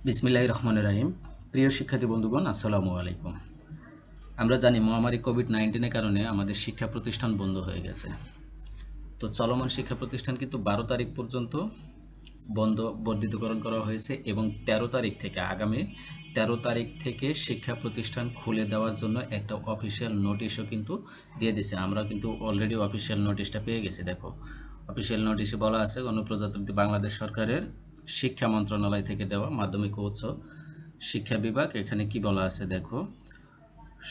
বিসমিল্লাহির রহমানির রহিম। প্রিয় শিক্ষার্থী বন্ধুগণ, আসসালামু আলাইকুম। আমরা জানি মহামারী কোভিড-19 কারণে আমাদের শিক্ষা প্রতিষ্ঠান বন্ধ হয়ে গেছে। তো চলমান শিক্ষা প্রতিষ্ঠান কিন্তু 12 তারিখ পর্যন্ত বর্ধিতকরণ করা হয়েছে এবং 13 তারিখ থেকে আগামী 13 তারিখ থেকে শিক্ষা প্রতিষ্ঠান খুলে দেওয়ার জন্য একটা অফিসিয়াল নোটিশও কিন্তু দিয়ে দিয়েছে। আমরা কিন্তু অলরেডি অফিসিয়াল নোটিশটা পেয়ে গেছি। দেখো, অফিসিয়াল নোটিশে বলা আছে গণপ্রজাতন্ত্রী বাংলাদেশ সরকারের শিক্ষা মন্ত্রণালয় থেকে দেওয়া মাধ্যমিক ও উচ্চ শিক্ষা বিভাগ। এখানে কি বলা আছে দেখো,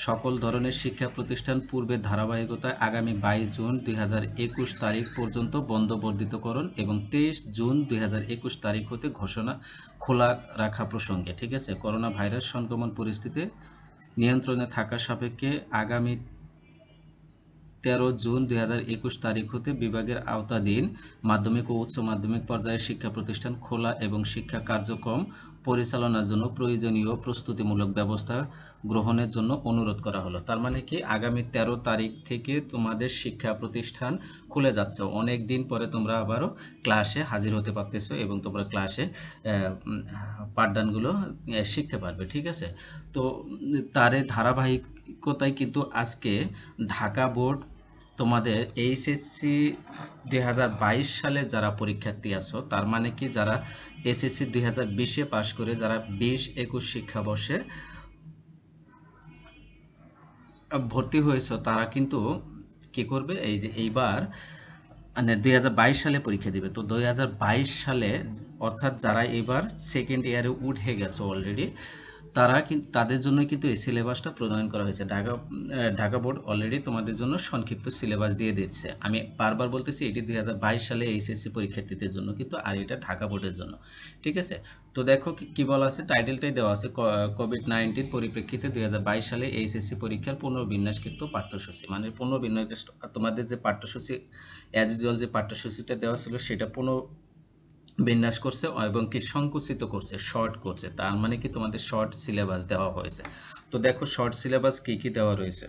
সকল ধরনের শিক্ষা প্রতিষ্ঠান পূর্বের ধারাবাহিকতায় আগামী 22 জুন 2021 তারিখ পর্যন্ত বন্ধ বর্ধিতকরণ এবং 23 জুন 2021 তারিখ হতে ঘোষণা খোলা রাখা প্রসঙ্গে, ঠিক আছে, করোনা ভাইরাস সংক্রমণ পরিস্থিতি নিয়ন্ত্রণে থাকা সাপেক্ষে আগামী 13 জুন 2021 তারিখ হতে বিভাগের আওতাধীন মাধ্যমিক ও উচ্চ মাধ্যমিক পর্যায়ে শিক্ষা প্রতিষ্ঠান খোলা এবং শিক্ষা কার্যক্রম পরিচালনার জন্য প্রয়োজনীয় প্রস্তুতিমূলক ব্যবস্থা গ্রহণের জন্য অনুরোধ করা হলো। তার মানে কি, আগামী 13 তারিখ থেকে তোমাদের শিক্ষা প্রতিষ্ঠান খুলে যাচ্ছে। অনেক দিন পরে তোমরা আবারও ক্লাসে হাজির হতে পারতেছো এবং তোমরা ক্লাসে পাঠদানগুলো শিখতে পারবে, ঠিক আছে। তো তার ধারাবাহিকতায় কিন্তু আজকে ঢাকা বোর্ড তোমাদের এইচএসসি 2022 সালে যারা পরীক্ষার্থী আছো, তার মানে কি যারা এসএসসি 2020-এ পাশ করে যারা 20-21 শিক্ষাবর্ষে ভর্তি হয়েছে, তারা কিন্তু কি করবে, এই যে এইবার মানে 2022 সালে পরীক্ষা দিবে। তো 2022 সালে অর্থাৎ যারা এবার সেকেন্ড ইয়ারে উঠে গেছে অলরেডি, তারা কিন্তু তাদের জন্য কিন্তু এই সিলেবাসটা প্রণয়ন করা হয়েছে। ঢাকা বোর্ড অলরেডি তোমাদের জন্য সংক্ষিপ্ত সিলেবাস দিয়ে দিচ্ছে। আমি বারবার বলতেছি, এটি 2022 সালে এইচএসসি পরীক্ষার্থীদের জন্য কিন্তু, আর এটা ঢাকা বোর্ডের জন্য, ঠিক আছে। তো দেখো কি বলা আছে, টাইটেলটাই দেওয়া আছে, কোভিড-19 পরিপ্রেক্ষিতে 2022 সালে এইচএসসি পরীক্ষার পুনর্বিন্যাসকৃত পাঠ্যসূচি। মানে পুনর্বিন্যাস, তোমাদের যে পাঠ্যসূচি অ্যাজ ইউজুয়াল যে পাঠ্যসূচিটা দেওয়া ছিল সেটা বিন্যাস করছে এবং কি সংকুচিত করছে, শর্ট করছে। তার মানে কি তোমাদের শর্ট সিলেবাস দেওয়া হয়েছে। তো দেখো শর্ট সিলেবাস কি কি দেওয়া রয়েছে।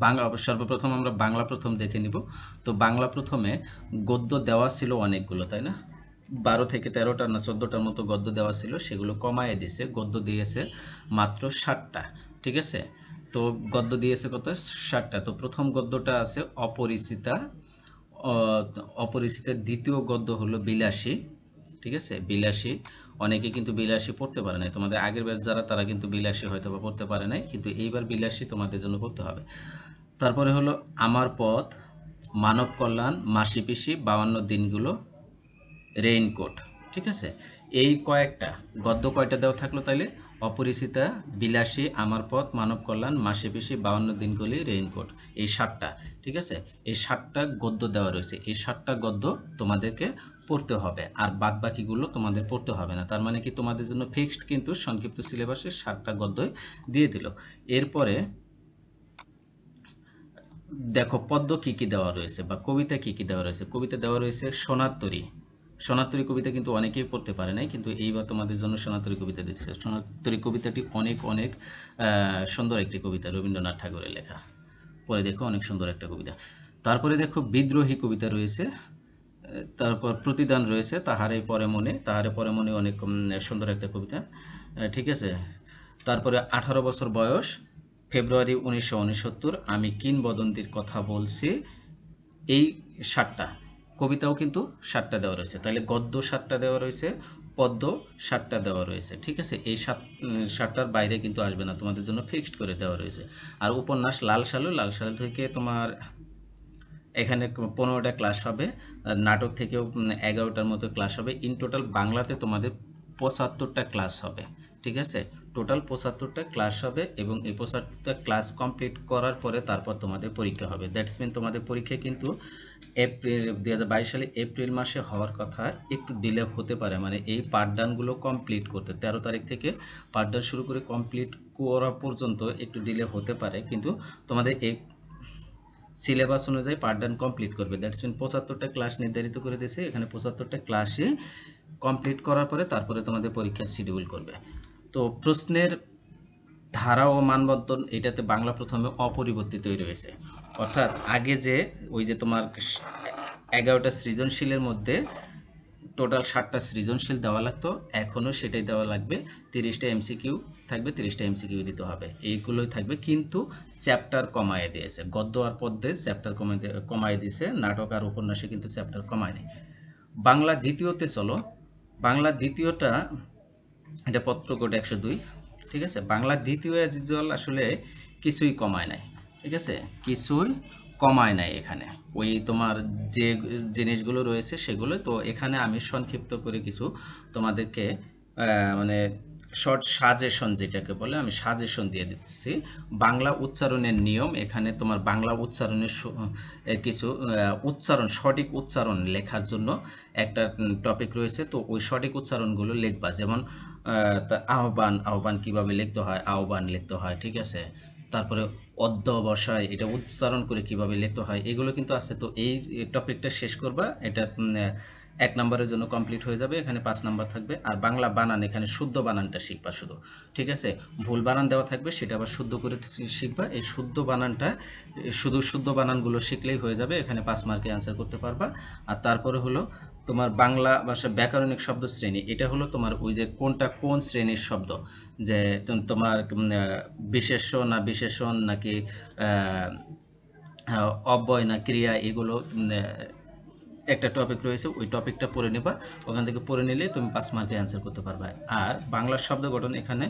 বাংলা, সর্বপ্রথম আমরা বাংলা প্রথম দেখে নিব। তো বাংলা প্রথমে গদ্য দেওয়া ছিল অনেকগুলো, তাই না? 12 থেকে 13টা না 14টার মতো গদ্য দেওয়া ছিল, সেগুলো কমায় দিয়েছে, গদ্য দিয়েছে মাত্র 60টা, ঠিক আছে। তো গদ্য দিয়েছে কত, 60টা। তো প্রথম গদ্যটা আছে অপরিচিতা। অপরিচিতের দ্বিতীয় গদ্য হলো বিলাসী, ঠিক আছে, বিলাসী। অনেকে কিন্তু বিলাসী পড়তে পারে নাই, তোমাদের আগের ব্যাচ যারা তারা কিন্তু বিলাসী হয়তো বা পড়তে পারে নাই, কিন্তু এইবার বিলাসী তোমাদের জন্য পড়তে হবে। তারপরে হলো আমার পথ, মানব কল্যাণ, মাসি পিসি, 52 দিনগুলো, রেইনকোট, ঠিক আছে। এই কয়েকটা গদ্য কয়টা দেওয়া থাকলো তাইলে, অপরিচিতা, বিলাসী, আমার পথ, মানব কল্যাণ, মাসে পিসি, 52 দিনগুলি, রেইনকোট, এই 7টা, ঠিক আছে। এই 7টা গদ্য দেওয়া রয়েছে। এই 7টা গদ্য তোমাদেরকে পড়তে হবে, আর বাদ বাকিগুলো তোমাদের পড়তে হবে না। তার মানে কি, তোমাদের জন্য ফিক্সড কিন্তু সংক্ষিপ্ত সিলেবাসে 7টা গদ্যই দিয়ে দিল। এরপরে দেখো পদ্য কি কি দেওয়া রয়েছে বা কবিতা কি কি দেওয়া রয়েছে। কবিতা দেওয়া রয়েছে সোনার তরী। সোনার তরী কবিতা কিন্তু অনেকেই পড়তে পারে নাই, কিন্তু এইবার তোমাদের জন্য সোনার তরী কবিতা দিতেছে। সোনার তরী কবিতাটি অনেক অনেক সুন্দর একটি কবিতা, রবীন্দ্রনাথ ঠাকুরের লেখা। পরে দেখো অনেক সুন্দর একটা কবিতা। তারপরে দেখো বিদ্রোহী কবিতা রয়েছে। তারপর প্রতিদান রয়েছে, তাহারে পরে মনে, তাহারে পরে মনে, অনেক সুন্দর একটা কবিতা, ঠিক আছে। তারপরে 18 বছর বয়স, ফেব্রুয়ারি 1969, আমি কিংবদন্তির কথা বলছি। এই 7টা কবিতাও কিন্তু 7টা দেওয়া রয়েছে। তাহলে গদ্য 7টা দেওয়া রয়েছে, পদ্য 7টা দেওয়া রয়েছে, ঠিক আছে। এই 7টার বাইরে কিন্তু আসবে না, তোমাদের জন্য ফিক্সড করে দেওয়া রয়েছে। আর উপন্যাস লাল সালু, লাল সালু থেকে তোমার এখানে 15টা ক্লাস হবে, নাটক থেকেও 11টার মতো ক্লাস হবে। ইন টোটাল বাংলাতে তোমাদের 75টা ক্লাস হবে, ঠিক আছে। টোটাল 75টা ক্লাস হবে এবং এই 75টা ক্লাস কমপ্লিট করার পরে তারপর তোমাদের পরীক্ষা হবে। দ্যাটস মিন তোমাদের পরীক্ষা কিন্তু এপ্রিল 2022 সালে এপ্রিল মাসে হওয়ার কথা, একটু ডিলে হতে পারে। মানে এই পাঠদানগুলো কমপ্লিট করতে 13 তারিখ থেকে পাঠদান শুরু করে কমপ্লিট করা পর্যন্ত একটু ডিলে হতে পারে, কিন্তু তোমাদের এই সিলেবাস অনুযায়ী পাঠদান কমপ্লিট করবে। দ্যাটস মিন 75টা ক্লাস নির্ধারিত করে দিয়েছে, এখানে 75টা ক্লাসে কমপ্লিট করার পরে তারপরে তোমাদের পরীক্ষার শিডিউল করবে। তো প্রশ্নের ধারা ও মানবন্টন এটাতে বাংলা প্রথমে অপরিবর্তিতই রয়েছে। অর্থাৎ আগে যে ওই যে তোমার 11টা সৃজনশীলের মধ্যে টোটাল 60টা সৃজনশীল দেওয়া লাগতো, এখনও সেটাই দেওয়া লাগবে। 30টা এমসিকিউ থাকবে, 30টা এমসিকিউ দিতে হবে, এইগুলোই থাকবে। কিন্তু চ্যাপ্টার কমায় দিয়েছে, গদ্য আর পদ্যে চ্যাপ্টার কমায় দিয়েছে, নাটক আর উপন্যাসে কিন্তু চ্যাপ্টার কমায় নেই। বাংলা দ্বিতীয়তে চলো। বাংলা দ্বিতীয়টা, এটা পত্র কোড 102, ঠিক আছে। বাংলা দ্বিতীয় অ্যাজ ইউজুয়াল আসলে কিছুই কমায় নাই, ঠিক আছে, কিছুই কমায় নাই এখানে। ওই তোমার যে জিনিসগুলো রয়েছে সেগুলো তো এখানে আমি সংক্ষিপ্ত করে কিছু তোমাদেরকে মানে শর্ট সাজেশন যেটাকে বলে, আমি সাজেশন দিয়ে দিচ্ছি। বাংলা উচ্চারণের নিয়ম, এখানে তোমার বাংলা উচ্চারণের কিছু উচ্চারণ, সঠিক উচ্চারণ লেখার জন্য একটা টপিক রয়েছে। তো ওই সঠিক উচ্চারণগুলো লিখবা, যেমন আহ্বান, আহ্বান কিভাবে লিখতে হয়, আহ্বান লিখতে হয়, ঠিক আছে। তারপরে অধ্যবসায়, এটা উচ্চারণ করে কিভাবে লিখতে হয়, এগুলো কিন্তু আছে। তো এই টপিকটা শেষ করবা, এটা 1 নম্বরের জন্য কমপ্লিট হয়ে যাবে। এখানে 5 নম্বর থাকবে। আর বাংলা বানান, এখানে শুদ্ধ বানানটা শিখবা শুধু, ঠিক আছে। ভুল বানান দেওয়া থাকবে, সেটা আবার শুদ্ধ করে শিখবা। এই শুদ্ধ বানানটা, শুধু শুদ্ধ বানানগুলো শিখলেই হয়ে যাবে, এখানে 5 মার্কে অ্যান্সার করতে পারবা। আর তারপরে হলো তোমার বাংলা ভাষা ব্যাকরণিক শব্দ শ্রেণী, এটা হলো তোমার ওই যে কোনটা কোন শ্রেণীর শব্দ, যে তোমার বিশেষ্য না বিশেষণ নাকি অব্যয় না ক্রিয়া, এগুলো একটা টপিক রয়েছে, ওই টপিকটা পড়ে নেবা। ওখান থেকে পড়ে নিলে তুমি 5 মার্কে অ্যান্সার করতে পারবে। আর বাংলার শব্দ গঠন, এখানে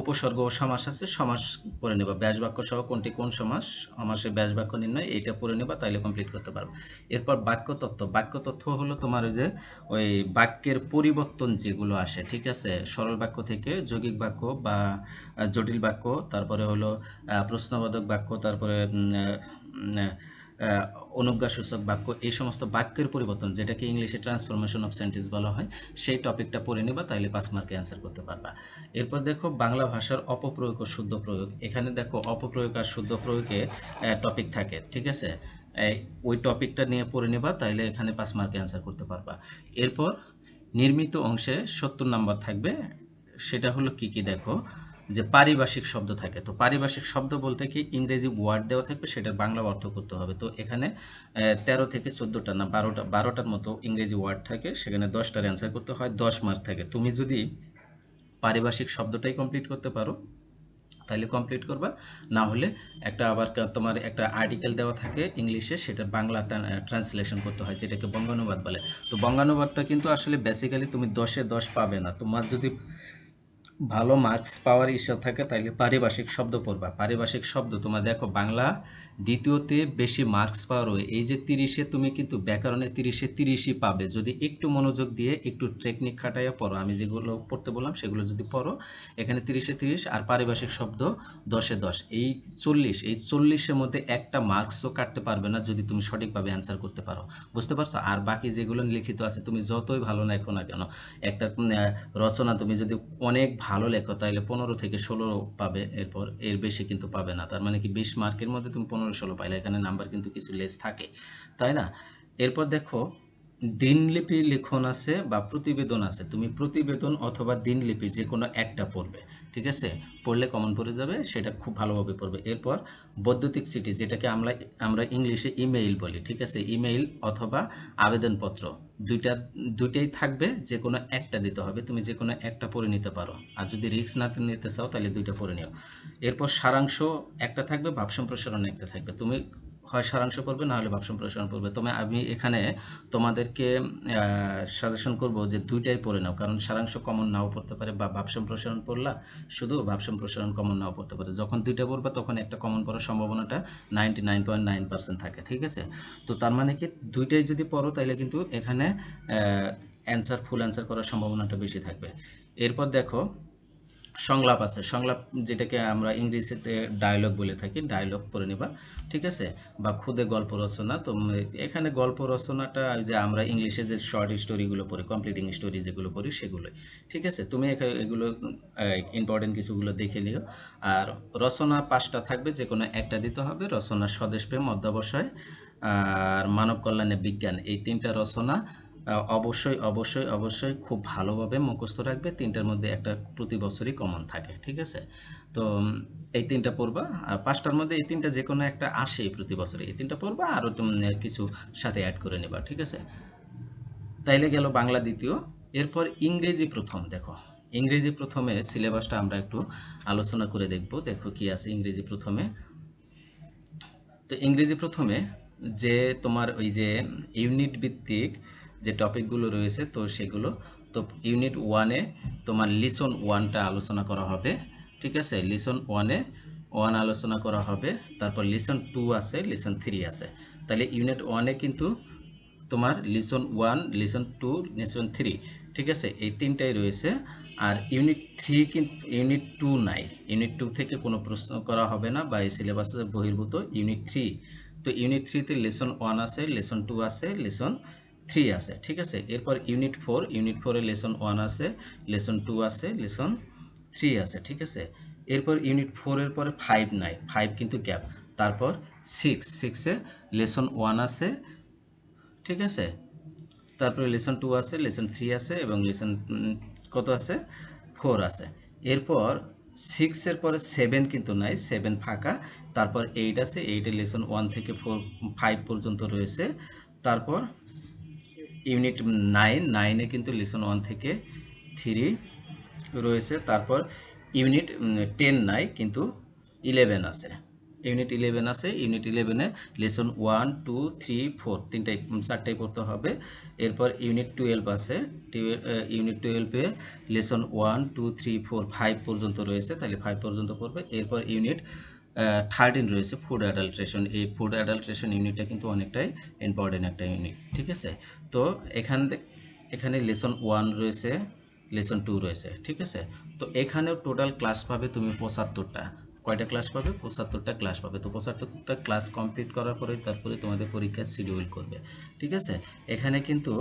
উপসর্গ ও সমাস আছে, সমাস পড়ে নেবা। ব্যাস বাক্য সহ কোনটি কোন সমাস, সমাসের ব্যাস বাক্য নির্ণয়, এইটা পড়ে নেবা, তাইলে কমপ্লিট করতে পারবে। এরপর বাক্য তত্ত্ব। বাক্য তত্ত্ব হলো তোমার ওই যে ওই বাক্যের পরিবর্তন যেগুলো আসে, ঠিক আছে, সরল বাক্য থেকে যৌগিক বাক্য বা জটিল বাক্য, তারপরে হলো প্রশ্নবোধক বাক্য, তারপরে অনুজ্ঞাসূচক বাক্য, এই সমস্ত বাক্যের পরিবর্তন, যেটাকে ইংলিশে ট্রান্সফরমেশন অফ সেন্টেন্স বলা হয়, সেই টপিকটা পড়ে নেবা, তাইলে 5 মার্কে অ্যান্সার করতে পারবা। এরপর দেখো বাংলা ভাষার অপপ্রয়োগ ও শুদ্ধ প্রয়োগ। এখানে দেখো অপপ্রয়োগ আর শুদ্ধ প্রয়োগে টপিক থাকে, ঠিক আছে। ওই টপিকটা নিয়ে পড়ে নেবা, তাইলে এখানে 5 মার্কে অ্যান্সার করতে পারবা। এরপর নির্মিত অংশে 70 নাম্বার থাকবে। সেটা হলো কি কি দেখো, যে পারিভাষিক শব্দ থাকে। তো পারিভাষিক শব্দ বলতে কি, ইংরেজি ওয়ার্ড দেওয়া থাকবে, সেটার বাংলা অর্থ করতে হবে। তো এখানে 13 থেকে 14টা না 12টার মতো ইংরেজি ওয়ার্ড থাকে, সেখানে 10টার অ্যান্সার করতে হয়, 10 মার্ক থাকে। তুমি যদি পারিভাষিক শব্দটাই কমপ্লিট করতে পারো তাহলে কমপ্লিট করবা, না হলে একটা আবার তোমার একটা আর্টিকেল দেওয়া থাকে ইংলিশে, সেটা বাংলা ট্রান্সলেশন করতে হয়, যেটাকে বঙ্গানুবাদ বলে। তো বঙ্গানুবাদটা কিন্তু আসলে বেসিক্যালি তুমি 10-এ 10 পাবে না। তোমার যদি ভালো মার্কস পাওয়ার ইচ্ছা থাকে তাহলে পারিভাষিক শব্দ পড়বা। পারিভাষিক শব্দ তোমার দেখো বাংলা দ্বিতীয়তে বেশি মার্কস পাওয়ার, এই যে 30-এ তুমি কিন্তু ব্যাকরণে 30-এ 30ই পাবে, যদি একটু মনোযোগ দিয়ে একটু টেকনিক খাটাইয়া পড়ো। আমি যেগুলো পড়তে বললাম সেগুলো যদি পড়ো, এখানে 30-এ 30। আর পারিভাষিক শব্দ 10-এ 10, এই 40, এই 40-এর মধ্যে একটা মার্কসও কাটতে পারবে না যদি তুমি সঠিকভাবে অ্যান্সার করতে পারো, বুঝতে পারছো। আর বাকি যেগুলো লিখিত আছে, তুমি যতই ভালো লেখো না কেন, একটা রচনা তুমি যদি অনেক ভালো লেখো তাহলে 15 থেকে 16 পাবে, এরপর এর বেশি কিন্তু পাবে না। তার মানে কি 20 মার্কের মধ্যে তুমি 15-16 পাইলে, এখানে নাম্বার কিন্তু কিছু লেস থাকে, তাই না। এরপর দেখো দিনলিপি লিখন আছে বা প্রতিবেদন আছে। তুমি প্রতিবেদন অথবা দিনলিপি যে কোনো একটা পড়বে, ঠিক আছে, পড়লে কমন পড়ে যাবে, সেটা খুব ভালোভাবে পড়বে। এরপর বৈদ্যুতিক চিঠি, যেটাকে আমরা ইংলিশে ইমেইল বলি, ঠিক আছে, ইমেইল অথবা আবেদনপত্র, দুইটাই থাকবে, যে কোনো একটা দিতে হবে। তুমি যে কোনো একটা পড়ে নিতে পারো, আর যদি রিস্ক না নিতে চাও তাহলে দুইটা পড়ে নিও। এরপর সারাংশ একটা থাকবে, ভাব সম্প্রসারণ একটা থাকবে। তুমি হয় সারাংশ পড়বে, না হলে ভাব সম্প্রসারণ পড়বে। আমি এখানে তোমাদেরকে সাজেশন করব যে দুইটাই পড়ে নাও, কারণ সারাংশ কমন নাও পড়তে পারে, বা ভাব সম্প্রসারণ পড়লা শুধু, ভাব সম্প্রসারণ কমন নাও পড়তে পারে। যখন দুইটা পড়বা তখন একটা কমন পড়ার সম্ভাবনাটা 99.9% থাকে, ঠিক আছে। তো তার মানে কি, দুইটাই যদি পড়ো তাহলে কিন্তু এখানে ফুল অ্যান্সার করার সম্ভাবনাটা বেশি থাকবে। এরপর দেখো সংলাপ আছে। সংলাপ যেটাকে আমরা ইংরেজিতে ডায়লগ বলে থাকি, ডায়লগ পড়ে নিবা, ঠিক আছে। বা খুদে গল্প রচনা। তো এখানে গল্প রচনাটা যে আমরা ইংলিশে যে শর্ট স্টোরিগুলো পড়ি, কমপ্লিটিং স্টোরি যেগুলো পড়ি সেগুলোই, ঠিক আছে। তুমি এগুলো ইম্পর্টেন্ট কিছুগুলো দেখে নিও। আর রচনা 5টা থাকবে, যে কোনো একটা দিতে হবে। রচনা স্বদেশপ্রেম, অধ্যবসায় আর মানব কল্যাণে বিজ্ঞান, এই 3টা রচনা অবশ্যই অবশ্যই অবশ্যই খুব ভালোভাবে মুখস্থ রাখবে। 3টার মধ্যে একটা প্রতি বছরই কমন থাকে, ঠিক আছে। তো এই 3টা পড়বা, আর 5টার মধ্যে এই 3টা যে কোনো একটা আসে প্রতি বছরে, এই 3টা পড়বা, আরও তুমি কিছু সাথে অ্যাড করে নেবা, ঠিক আছে। তাইলে গেল বাংলা দ্বিতীয়। এরপর ইংরেজি প্রথম। দেখো ইংরেজি প্রথমে সিলেবাসটা আমরা একটু আলোচনা করে দেখব। দেখো কি আছে ইংরেজি প্রথমে। তো ইংরেজি প্রথমে যে তোমার ওই যে ইউনিট ভিত্তিক যে টপিকগুলো রয়েছে তো সেগুলো, তো ইউনিট ওয়ানে তোমার লিসন ওয়ানটা আলোচনা করা হবে, ঠিক আছে। লিসন ওয়ানে ওয়ান আলোচনা করা হবে, তারপর লিসন টু আছে, লিসন থ্রি আছে। তাহলে ইউনিট ওয়ানে কিন্তু তোমার lesson one, lesson two, lesson three, ঠিক আছে, এই তিনটাই রয়েছে। আর ইউনিট থ্রি কিন্তু ইউনিট টু নাই, ইউনিট টু থেকে কোনো প্রশ্ন করা হবে না বা এই সিলেবাসের বহির্ভূত ইউনিট থ্রি। তো ইউনিট থ্রিতে লিসন ওয়ান আছে, লিসন টু আছে, লিসন থ্রি আছে, ঠিক আছে। এরপর ইউনিট ফোর, ইউনিট ফোরে লিসন ওয়ান আছে, লিসন টু আছে, লিসন থ্রি আছে, ঠিক আছে। এরপর ইউনিট ফোরের পরে ফাইভ নাই, ফাইভ কিন্তু গ্যাপ। তারপর সিক্স, সিক্সে লেসন ওয়ান আছে, ঠিক আছে। তারপরে লেসন টু আছে, লেসন থ্রি আছে এবং লেসন কত আছে, ফোর আছে। এরপর সিক্সের পরে সেভেন কিন্তু নাই, সেভেন ফাঁকা। তারপর এইট আছে, এইটে লেসন ওয়ান থেকে ফোর, ফাইভ পর্যন্ত রয়েছে। তারপর ইউনিট নাইন, নাইনে কিন্তু লেসন ওয়ান থেকে থ্রি রয়েছে। তারপর ইউনিট টেন নাই কিন্তু ইলেভেন আছে, ইউনিট ইলেভেন আছে। ইউনিট ইলেভেনে lesson one, two, three, four, তিনটাই চারটাই পড়তে হবে। এরপর ইউনিট টুয়েলভ আছে, ইউনিট টুয়েলভে lesson one, two, three, four, five পর্যন্ত রয়েছে, তাহলে ফাইভ পর্যন্ত পড়বে। এরপর ইউনিট থার্টিন রয়েছে ফুড অ্যাডাল্ট্রেশন। এই ফুড অ্যাডাল্ট্রেশন ইউনিটটা কিন্তু অনেকটাই ইম্পর্টেন্ট একটা ইউনিট, ঠিক আছে। তো এখানে লেসন ওয়ান রয়েছে, লেসন টু রয়েছে, ঠিক আছে। তো এখানেও টোটাল ক্লাস পাবে তুমি 75টা। কয়টা ক্লাস পাবে? 75টা ক্লাস পাবে। তো 75টা ক্লাস কমপ্লিট করার পরে তারপরে তোমাদের পরীক্ষার শিডিউল করবে, ঠিক আছে। এখানে কিন্তু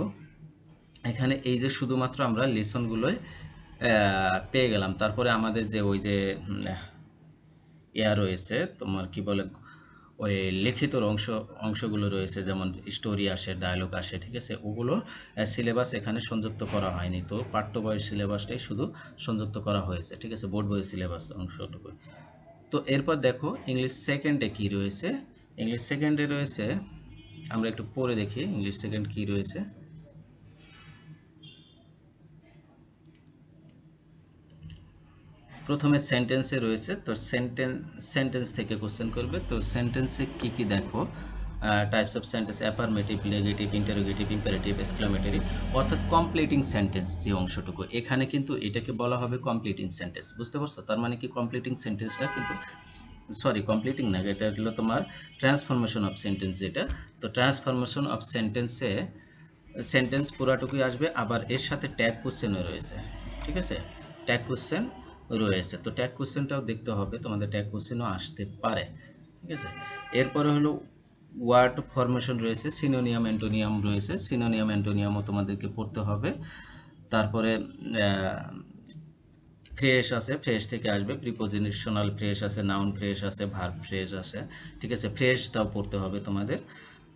এখানে এই যে শুধুমাত্র আমরা লেসনগুলোই পেয়ে গেলাম, তারপরে আমাদের যে ওই যে রয়েছে তোমার কি বলে, ওই লিখিত অংশগুলো রয়েছে, যেমন স্টোরি আসে, ডায়লগ আসে, ঠিক আছে, ওগুলো সিলেবাস এখানে সংযুক্ত করা হয়নি। তো পাঠ্য বইয়ের সিলেবাসটাই শুধু সংযুক্ত করা হয়েছে, ঠিক আছে, বোর্ড বইয়ের সিলেবাস অংশটুকু। তো এরপর দেখো ইংলিশ সেকেন্ডে কি রয়েছে। ইংলিশ সেকেন্ডে রয়েছে, আমরা একটু পড়ে দেখি ইংলিশ সেকেন্ড কি রয়েছে। প্রথমে সেন্টেন্সে রয়েছে, তো সেন্টেন্স থেকে কোশ্চেন করবে। তো সেন্টেন্সে কি কি দেখো, types of sentence, affirmative, negative, interrogative, imperative, exclamatory, অর্থাৎ কমপ্লিটিং সেন্টেন্স যে অংশটুকু, এখানে কিন্তু এটাকে বলা হবে কমপ্লিটিং সেন্টেন্স, বুঝতে পারছো? তার মানে কি কমপ্লিটিং সেন্টেন্সটা কিন্তু, সরি কমপ্লিটিং না, এটা হলো তোমার ট্রান্সফরমেশন অফ সেন্টেন্স যেটা। তো ট্রান্সফরমেশন অফ সেন্টেন্সে সেন্টেন্স পুরাটুকুই আসবে, আবার এর সাথে ট্যাগ কোশ্চেনও রয়েছে, ঠিক আছে, ট্যাগ কোশ্চেন রয়েছে। তো ট্যাগ কোশ্চেনটাও দেখতে হবে, তোমাদের ট্যাগ কোশ্চেনও আসতে পারে, ঠিক আছে। এরপরে হলো ওয়ার্ড ফরমেশন রয়েছে, সিনোনিয়াম, অ্যান্টোনিয়াম রয়েছে, সিনোনিয়াম অ্যান্টোনিয়ামও তোমাদেরকে পড়তে হবে। তারপরে ফ্রেশ আছে, ফ্রেশ থেকে আসবে প্রিপোজিশনাল ফ্রেশ আছে, নাউন ফ্রেশ আছে, ভার্ব ফ্রেশ আছে, ঠিক আছে, ফ্রেশটাও পড়তে হবে তোমাদের।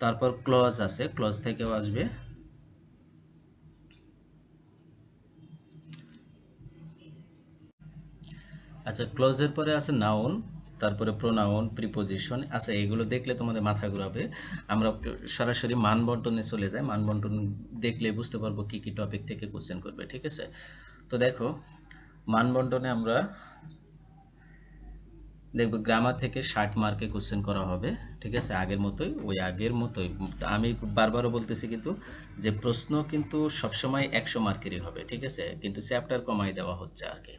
তারপর ক্লজ আছে, ক্লজ থেকেও আসবে। আচ্ছা, ক্লোজের পরে আছে নাউন, তারপরে প্রোনাউন, প্রিপোজিশন। আচ্ছা, এগুলো দেখলে তোমাদের মাথা ঘুরাবে। আমরা সরাসরি মানবন্টনে চলে যাই, মানবন্টন দেখলে বুঝতে পারবো কি কি টপিক থেকে কোশ্চেন করবে, ঠিক আছে। তো দেখো মানবন্টনে আমরা দেখবো গ্রামার থেকে 60 মার্কে কোশ্চেন করা হবে, ঠিক আছে, আগের মতোই, ওই আগের মতোই। আমি বারবারও বলতেছি কিন্তু যে প্রশ্ন কিন্তু সবসময় 100 মার্কেরই হবে, ঠিক আছে, কিন্তু চ্যাপ্টার কমাই দেওয়া হচ্ছে আর কি।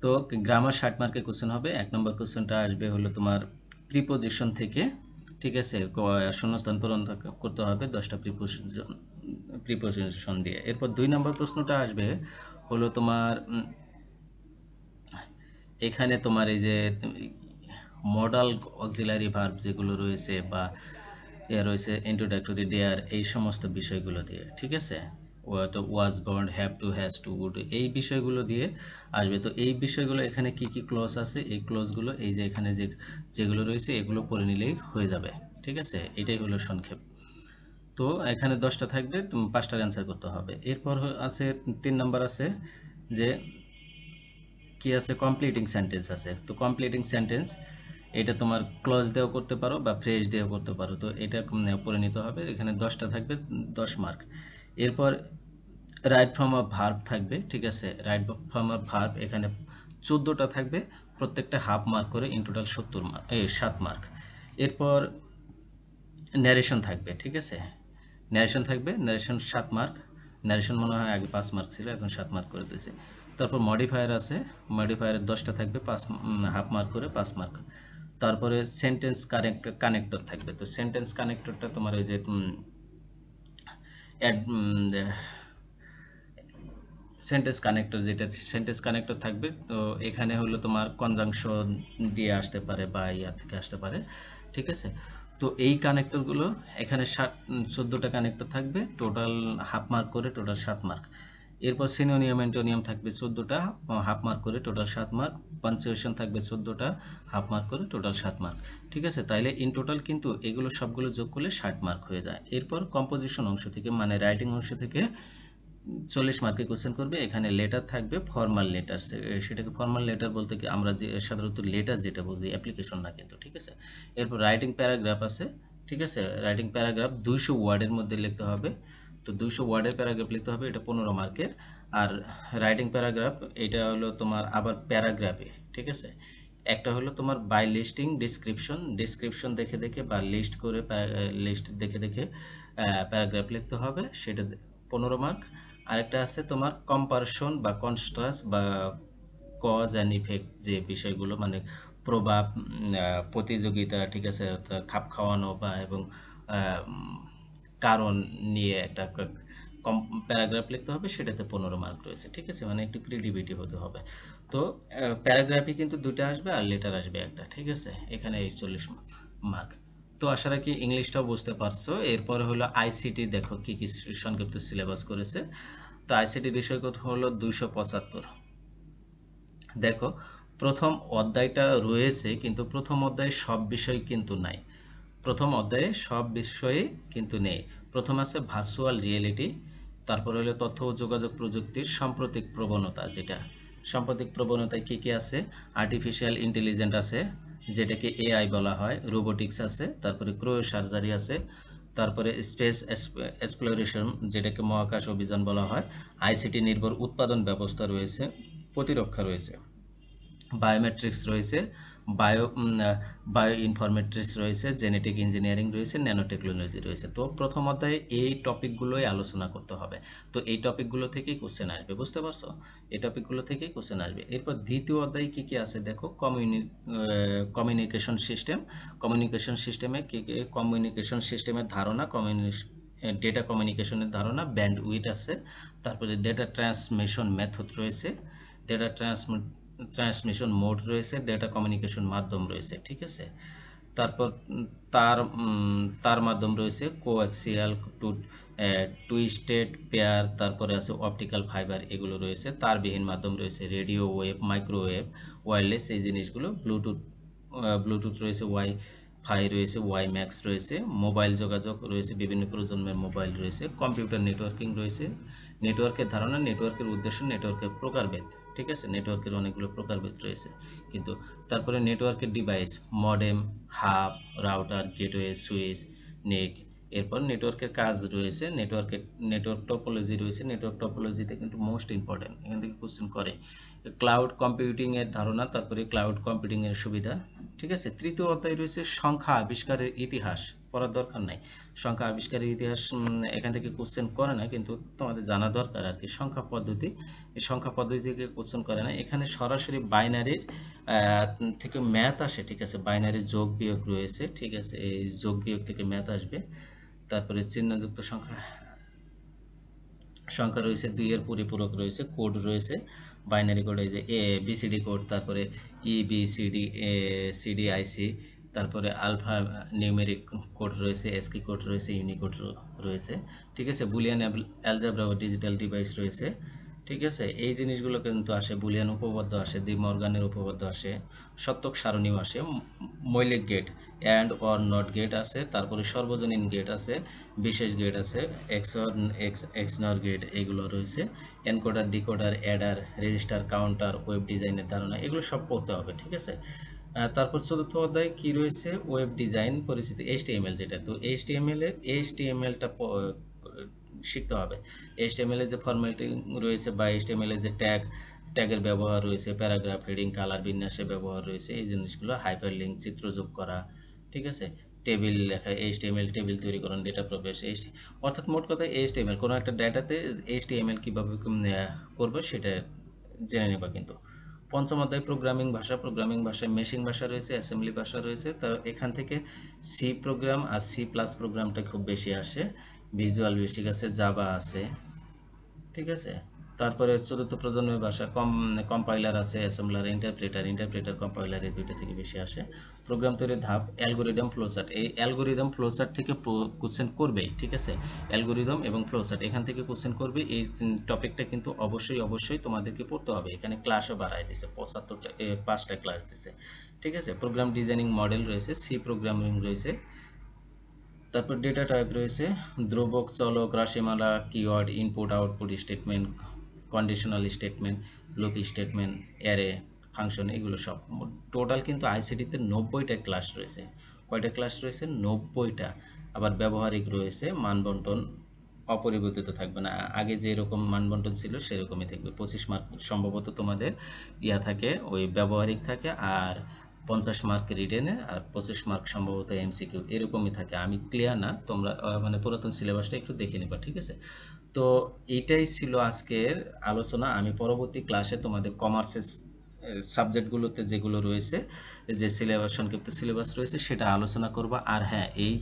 তো গ্রামার 60 মার্কের কোশ্চেন হবে। 1 নম্বর কোশ্চেনটা আসবে হলো তোমার প্রিপোজিশন থেকে, ঠিক আছে, শূন্যস্থান পূরণ করতে হবে 10টা প্রিপোজিশন দিয়ে। এরপর 2 নম্বর প্রশ্নটা আসবে হলো তোমার এখানে তোমার এই যে মডাল অক্সিলারি ভার্ব যেগুলো রয়েছে বা রয়েছে ইন্ট্রোডাক্টরি, ডেয়ার, এই সমস্ত বিষয়গুলো দিয়ে, ঠিক আছে, তো was, bond, have to, has to, would, এই বিষয়গুলো দিয়ে আসবে। তো এই বিষয়গুলো এখানে কি কি ক্লজ আছে, এই ক্লজগুলো এই যে এখানে যেগুলো রয়েছে এগুলো পড়ে নিলেই হয়ে যাবে, ঠিক আছে, এটাই হলো সংক্ষেপ। তো এখানে 10টা থাকবে, তুমি 5টার অ্যান্সার করতে হবে। এরপর আছে 3 নম্বর আছে যে কি আছে, কমপ্লিটিং সেন্টেন্স আছে। তো কমপ্লিটিং সেন্টেন্স এটা তোমার ক্লজ দিয়েও করতে পারো বা ফ্রেশ দিয়েও করতে পারো। তো এটা পড়ে নিতে হবে। এখানে 10টা থাকবে, 10 মার্ক। এরপর রাইট ফর্ম অফ ভার্ব থাকবে, ঠিক আছে। রাইট ফর্ম অফ ভার্ব এখানে 14টা থাকবে, প্রত্যেকটা হাফ মার্ক করে, ইন টোটাল 70 মার্ক, 7 মার্ক। এরপর ন্যারেশন থাকবে, ঠিক আছে। ন্যারেশন থাকবে, ন্যারেশন 7 মার্ক। ন্যারেশন মনে হয় আগে 5 মার্ক ছিল, এখন 7 মার্ক করে দিয়েছে। তারপর মডিফায়ার আছে, মডিফায়ারের 10টা থাকবে, 5 হাফ মার্ক করে 5 মার্ক। তারপরে সেন্টেন্স কানেক্টর থাকবে। তো সেন্টেন্স কানেক্টরটা তোমার ওই যে সেন্টেন্স কানেক্টর, যেটা সেন্টেন্স কানেক্টর থাকবে, তো এখানে হলো তোমার কনজাংশন দিয়ে আসতে পারে বা ইয়া থেকে আসতে পারে, ঠিক আছে। তো এই কানেক্টরগুলো এখানে 14টা কানেক্টর থাকবে, টোটাল হাফ মার্ক করে, টোটাল 7 মার্ক। এরপর সিনোনিয়াম অ্যান্টোনিয়াম থাকবে 14টা, হাফ মার্ক করে, টোটাল 7 মার্ক। পাঞ্চুয়েশন থাকবে 14টা, হাফ মার্ক করে, টোটাল 7 মার্ক, ঠিক আছে। তাইলে ইন টোটাল কিন্তু এগুলো সবগুলো যোগ করলে 60 মার্ক হয়ে যায়। এরপর কম্পোজিশন অংশ থেকে, মানে রাইটিং অংশ থেকে 40 মার্কের কোশ্চেন করবে। এখানে লেটার থাকবে, ফর্মাল লেটার। সেটাকে ফর্মাল লেটার বলতে কি আমরা যে সাধারণত লেটার যেটা বলছি, অ্যাপ্লিকেশন না কিন্তু, ঠিক আছে। এরপর রাইটিং প্যারাগ্রাফ আছে, ঠিক আছে। রাইটিং প্যারাগ্রাফ 200 ওয়ার্ডের মধ্যে লিখতে হবে। তো 200 ওয়ার্ডের প্যারাগ্রাফ লিখতে হবে, এটা 15 মার্কের। আর রাইটিং প্যারাগ্রাফ এটা হলো তোমার আবার প্যারাগ্রাফে, ঠিক আছে। একটা হলো তোমার বাই লিস্টিং ডিসক্রিপশন, ডিসক্রিপশন দেখে দেখে বা লিস্ট করে, লিস্ট দেখে দেখে প্যারাগ্রাফ লিখতে হবে, সেটা 15 মার্ক। আরেকটা আছে তোমার কম্পারিশন বা কনট্রাস্ট বা কজ অ্যান্ড ইফেক্ট, যে বিষয়গুলো মানে প্রভাব, প্রতিযোগিতা, ঠিক আছে, খাপ খাওয়ানো বা এবং কারণ নিয়ে একটা কম প্যারাগ্রাফ লিখতে হবে, সেটাতে 15 মার্ক রয়েছে, ঠিক আছে। মানে একটু ক্রিয়েটিভিটি হতে হবে। তো প্যারাগ্রাফই কিন্তু দুটো আসবে আর লেটার আসবে একটা, ঠিক আছে। এখানে 41 মার্ক। তো আশা রাখি ইংলিশটাও বুঝতে পারছো। এরপরে হলো আইসিটি, দেখো কি কি সংক্ষিপ্ত সিলেবাস করেছে। তো আইসিটি বিষয়গত হলো 275। দেখো প্রথম অধ্যায়টা রয়েছে, কিন্তু প্রথম অধ্যায়ে সব বিষয় কিন্তু নাই। প্রথম অধ্যায়ে সব বিষয়ে কিন্তু নেই। প্রথম আছে ভার্চুয়াল রিয়েলিটি, তারপর হলো তথ্য ও যোগাযোগ প্রযুক্তির সাম্প্রতিক প্রবণতা, যেটা সাম্প্রতিক প্রবণতায় কি কি আছে, আর্টিফিশিয়াল ইন্টেলিজেন্স আছে, যেটাকে এআই বলা হয়, রোবোটিক্স আছে, তারপরে ক্রয় সার্জারি আছে, তারপরে স্পেস এক্সপ্লোরেশন, যেটাকে মহাকাশ অভিযান বলা হয়, আইসিটি নির্ভর উৎপাদন ব্যবস্থা রয়েছে, প্রতিরক্ষা রয়েছে, বায়োমেট্রিক্স রয়েছে, বায়ো বায়ো ইনফরমেট্রিক্স রয়েছে, জেনেটিক ইঞ্জিনিয়ারিং রয়েছে, ন্যানো টেকনোলজি রয়েছে। তো প্রথম অধ্যায়ে এই টপিকগুলোই আলোচনা করতে হবে। তো এই টপিকগুলো থেকেই কোশ্চেন আসবে, বুঝতে পারছো। এই টপিকগুলো থেকেই কোশ্চেন আসবে। এরপর দ্বিতীয় অধ্যায়ে কী কী আছে দেখো, কমিউনিকেশন সিস্টেম। কমিউনিকেশন সিস্টেমে কী কী, কমিউনিকেশন সিস্টেমের ধারণা, ডেটা কমিউনিকেশনের ধারণা, ব্যান্ডউইথ আছে, তারপরে ডেটা ট্রান্সমিশন মেথড রয়েছে, ডেটা ট্রান্সমিশন মোড রয়েছে, ডেটা কমিউনিকেশন মাধ্যম রয়েছে, ঠিক আছে। তারপর তার মাধ্যম রয়েছে, কোঅ্যাক্সিয়াল, টু টুইস্টেড পেয়ার, তারপরে আছে অপটিক্যাল ফাইবার, এগুলো রয়েছে। তারবিহীন মাধ্যম রয়েছে, রেডিও ওয়েভ, মাইক্রোওয়েভ, ওয়্যারলেস, এই জিনিসগুলো। ব্লুটুথ রয়েছে, ওয়াইফাই রয়েছে, ওয়াই ম্যাক্স রয়েছে, মোবাইল যোগাযোগ রয়েছে, বিভিন্ন প্রজন্মের মোবাইল রয়েছে, কম্পিউটার নেটওয়ার্কিং রয়েছে, নেটওয়ার্কের ধারণা, নেটওয়ার্কের উদ্দেশ্য, নেটওয়ার্কের প্রকারভেদ, ঠিক আছে। নেটওয়ার্কের অনেকগুলো প্রকারভেদ রয়েছে কিন্তু। তারপরে নেটওয়ার্কের device, modem, hub, router, gateway, switch, নেক। এরপর নেটওয়ার্কের কাজ রয়েছে, নেটওয়ার্ক টপোলজি রয়েছে। নেটওয়ার্ক টপোলজিতে কিন্তু মোস্ট ইম্পর্টেন্ট, এখান থেকে কোশ্চেন করে। ক্লাউড কম্পিউটিংয়ের ধারণা, তারপরে ক্লাউড কম্পিউটিংয়ের সুবিধা, ঠিক আছে। তৃতীয় অধ্যায় রয়েছে সংখ্যা আবিষ্কারের ইতিহাস, পড়ার দরকার নাই। সংখ্যা আবিষ্কারের ইতিহাস এখান থেকে কোশ্চেন করে না, কিন্তু তোমাদের জানা দরকার আর কি। সংখ্যা পদ্ধতি, এই সংখ্যা পদ্ধতি থেকে কোশ্চেন করে না। এখানে সরাসরি বাইনারির থেকে ম্যাথ আসে, ঠিক আছে। বাইনারির যোগ বিয়োগ রয়েছে, ঠিক আছে। এই যোগ বিয়োগ থেকে ম্যাথ আসবে। তারপরে চিহ্নযুক্ত সংখ্যা সংখ্যা রয়েছে, 2 এর পরিপূরক রয়েছে, কোড রয়েছে, বাইনারি কোড, এই যে বিসিডি কোড, তারপরে ইবিসিডি, সিডিআইসি, তারপরে আলফা নিউমেরিক কোড রয়েছে, এসকি কোড রয়েছে, ইউনিকোড রয়েছে, ঠিক আছে। বুলিয়ান অ্যালজেব্রা ও ডিজিটাল ডিভাইস রয়েছে, ঠিক আছে। এই জিনিসগুলো কিন্তু আসে, বুলিয়ান উপপাদ্য আসে, ডি মর্গানের উপপাদ্য আসে, সত্যক সারণীও আসে, মৌলিক gate, and or not gate আছে, তারপরে সর্বজনীন গেট আছে, বিশেষ গেট আছে, এক্সনর গেট, এগুলো রয়েছে। Encoder, decoder, Eder, register, counter, web ডিজাইনের ধারণা, এগুলো সব পড়তে হবে, ঠিক আছে। তারপর চতুর্থ অধ্যায় কি রয়েছে, ওয়েব ডিজাইন পরিচিতি, এইচটিএমএল, যেটা। তো এইচটিএমএলটা শিখতে হবে। এইচটিএমএল এর যে ফরম্যাটিং রয়েছে বা এইচটিএমএল এর যে ট্যাগের ব্যবহার রয়েছে, প্যারাগ্রাফ হেডিং, কালার বিন্যাসের ব্যবহার রয়েছে, এই জিনিসগুলো, হাইপারলিঙ্ক, চিত্র যোগ করা, ঠিক আছে, টেবিল লেখা, এইচটিএমএল টেবিল তৈরিকরণ, ডেটা প্রবেশ, অর্থাৎ মোট কথা এইচটিএমএল কোনো একটা ডেটাতে এইচটিএমএল কীভাবে করবে সেটা জেনে নেবা কিন্তু। পঞ্চম অধ্যায় প্রোগ্রামিং ভাষায় মেশিন ভাষা রয়েছে, অ্যাসেম্বলি ভাষা রয়েছে। তো এখান থেকে সি প্রোগ্রাম আর সি প্লাস প্রোগ্রামটা খুব বেশি আসে, ভিজুয়াল বেসিক আছে, জাভা আছে, ঠিক আছে। তারপরে চতুর্থ প্রজন্মের ভাষা কম্পাইলার আছে, অ্যাসেম্বলার, ইন্টারপ্রেটার কম্পাইলার, এই দুইটা থেকে বেশি আসে। প্রোগ্রাম তৈরির ধাপ, অ্যালগোরিদম, ফ্লোচার্ট। এই অ্যালগোরিদম ফ্লোচার্ট থেকে কোশ্চেন করবেই, ঠিক আছে। অ্যালগোরিদম এবং ফ্লোচার্ট এখান থেকে কোশ্চেন করবে। এই টপিকটা কিন্তু অবশ্যই তোমাদেরকে পড়তে হবে। এখানে ক্লাসও বাড়ায় দিছে, 5টা ক্লাস দিছে, ঠিক আছে। প্রোগ্রাম ডিজাইনিং মডেল রয়েছে, সি প্রোগ্রামিং রয়েছে। তারপর ডেটা টাইপ রয়েছে, ধ্রুবক, চলক, রাশিমালা, keyword, input output statement, conditional statement, loop statement, array, function, এগুলো সব। টোটাল কিন্তু আইসিটিতে 90টা ক্লাস রয়েছে। কয়টা ক্লাস রয়েছে? 90টা। আবার ব্যবহারিক রয়েছে, মানবন্টন অপরিবর্তিত থাকবে না, আগে যেরকম মানবন্টন ছিল সেরকমই থাকবে। 25 মার্ক সম্ভবত তোমাদের থাকে, ওই ব্যবহারিক থাকে, আর 50 মার্ক রিটেনে, আর 25 মার্ক সম্ভবত এমসিকিউ, এরকমই থাকে। আমি ক্লিয়ার না, তোমরা মানে পুরাতন সিলেবাসটা একটু দেখে নিবা, ঠিক আছে। তো এইটাই ছিল আজকের আলোচনা। আমি পরবর্তী ক্লাসে তোমাদের কমার্সের সাবজেক্টগুলোতে যেগুলো রয়েছে, যে সংক্ষিপ্ত সিলেবাস রয়েছে, সেটা আলোচনা করব। আর হ্যাঁ, এই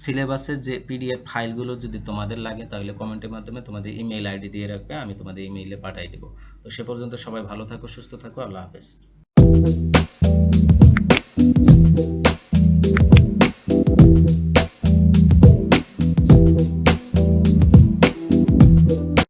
সিলেবাসের যে পিডিএফ ফাইলগুলো যদি তোমাদের লাগে, তাহলে কমেন্টের মাধ্যমে তোমাদের ইমেইল আইডি দিয়ে রাখবে, আমি তোমাদের ইমেইলে পাঠিয়ে দেবো। তো সে পর্যন্ত সবাই ভালো থাকো, সুস্থ থাকো, আল্লাহ হাফেজ।